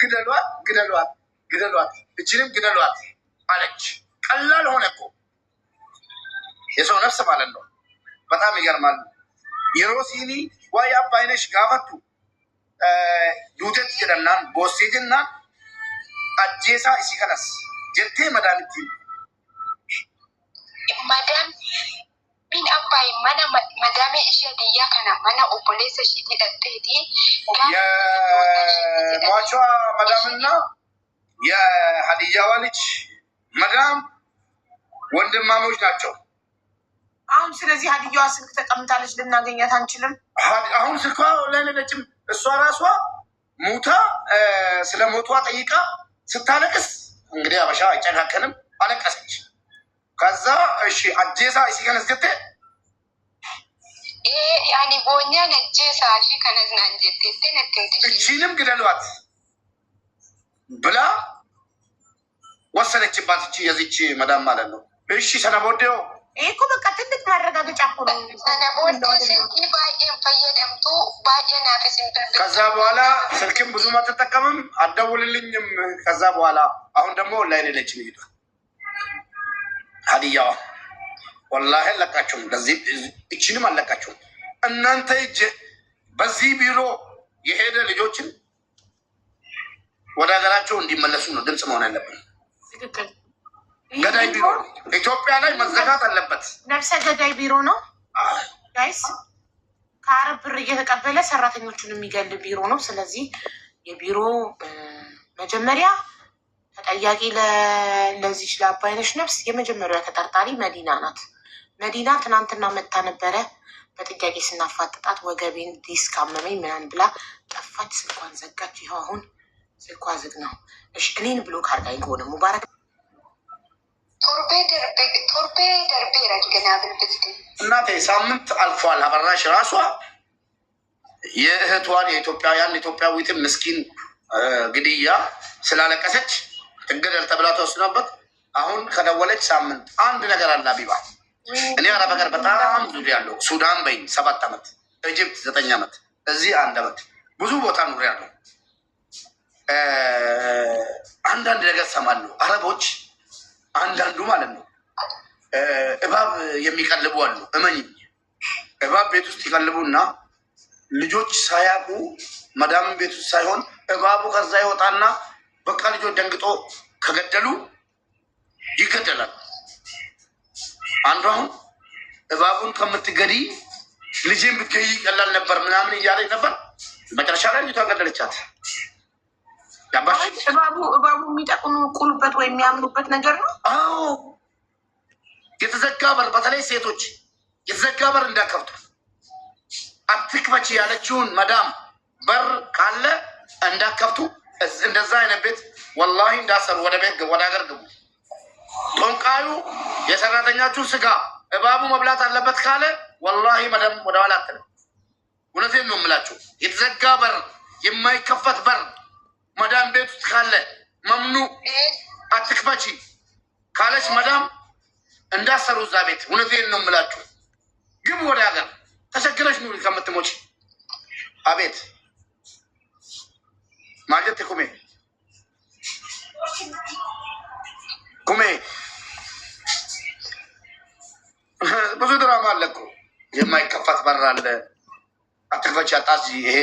ግደሏት ግደሏት ግደሏት እችንም ግደሏት አለች። ቀላል ሆነ እኮ የሰው ነፍስ ማለት ነው። በጣም ይገርማል። የሮሲኒ ወይ አባይነሽ ጋፈቱ ዱተት ጀደናን ቦሴ ጀናን አጄሳ እሲ ከነስ ጀቴ መዳንቲ መዳም ቢን አባይ ማና መዳሜ እሺ ዲያ ከና ማና ኦፖሌስ እሺ ዲደቴቲ የሟቿ መዳምና የሀዲያዋ ልጅ መዳም ወንድማሞች ናቸው። አሁን ስለዚህ ሀዲያዋ ስልክ ተቀምጣለች፣ ልናገኛት አንችልም። አሁን ስልኳ ላይ ነችም። እሷ ራሷ ሙታ ስለ ሞቷ ጠይቃ ስታለቅስ እንግዲህ አበሻ አይጨካከንም፣ አለቀሰች። ከዛ እሺ አጄሳ ሲከነስ ገተ ያኒ ቦኛ ነጄሳ እሺ ከነዝና እንጀቴ ነትንት እቺንም ግደሏት ብላ ወሰነችባት። እቺ የዚች መዳም ማለት ነው። እሺ ሰነቦዴው ይሄ እኮ በቃ ትልቅ ማረጋገጫ እኮ ነው። ከዛ በኋላ ስልክም ብዙም አትጠቀምም፣ አትደውልልኝም። ከዛ በኋላ አሁን ደግሞ ላይ ሌለች ሄዷ ሀዲያዋ ወላሂ አለቃችሁም፣ ለዚህ እችንም አለቃችሁም። እናንተ እጅ በዚህ ቢሮ የሄደ ልጆችን ወደ ሀገራቸው እንዲመለሱ ነው ድምፅ መሆን ያለብን። ገዳይ ቢሮ ኢትዮጵያ ላይ መዘጋት አለበት። ነፍሰ ገዳይ ቢሮ ነው ጋይስ። ከአረብ ብር እየተቀበለ ሰራተኞቹን የሚገል ቢሮ ነው። ስለዚህ የቢሮ መጀመሪያ ተጠያቂ ለዚች ለአባይነሽ ነፍስ የመጀመሪያ ተጠርጣሪ መዲና ናት። መዲና ትናንትና መታ ነበረ። በጥያቄ ስናፋጥጣት ወገቤን ዲስክ አመመኝ ምናምን ብላ ጠፋች። ስልኳን ዘጋች። ይኸው አሁን ስልኳ ዝግ ነው። እሺ እኔን ብሎ ካርጋኝ ከሆነ ሙባረክ ቶርቤ ደርቤ ረግና ብልብት እናቴ ሳምንት አልፏል። አበራሽ ራሷ የእህቷን የኢትዮጵያውያን ኢትዮጵያዊትን ምስኪን ግድያ ስላለቀሰች ትገደል ተብላ ተወስናበት። አሁን ከደወለች ሳምንት አንድ ነገር አለ ቢባ እኔ አረብ ሀገር በጣም ዙሪ ያለው ሱዳን በይ 7 ዓመት፣ ኢጅፕት 9 ዓመት፣ እዚህ 1 ዓመት ብዙ ቦታ ኑሪ ያለው አንዳንድ ነገር ሰማለሁ። አረቦች አንዳንዱ ማለት ነው እባብ የሚቀልቡ አሉ። እመኝኝ እባብ ቤት ውስጥ ይቀልቡና ልጆች ሳያውቁ መዳምን ቤት ውስጥ ሳይሆን እባቡ ከዛ ይወጣና በቃ ልጆች ደንግጦ ከገደሉ ይገደላል። አንዱ አሁን እባቡን ከምትገዲ ልጄን ብትገይ ይቀላል ነበር ምናምን እያለኝ ነበር። መጨረሻ ላይ ልጅቷ ገደለቻት። እባቡ የሚጠቁኑበት ወይ የሚያምኑበት ነገር ነው። አዎ የተዘጋ በር፣ በተለይ ሴቶች የተዘጋ በር እንዳከፍቱ አትክፈች ያለችውን መዳም በር ካለ እንዳከፍቱ። እንደዛ አይነት ቤት ወላሂ እንዳሰሩ ወደ ቤት ወደ ሀገር ግቡ። ጦንቃዩ የሰራተኛችሁ ስጋ እባቡ መብላት አለበት ካለ ወላሂ መዳም ወደ ኋላ አትልም። እውነቴን ነው የምላችሁ። የተዘጋ በር የማይከፈት በር መዳም ቤት ውስጥ ካለ መምኑ አትክፈቺ ካለች መዳም እንዳሰሩ እዛ ቤት። እውነቴን ነው የምላችሁ። ግቡ ወደ ሀገር። ተቸግረሽ ኑሪ ከምትሞች። አቤት ማጀት ኩሜ ኩሜ ብዙ ድራማ አለ እኮ። የማይከፈት በር አለ። አትክፈቺ አጣዚ ይሄ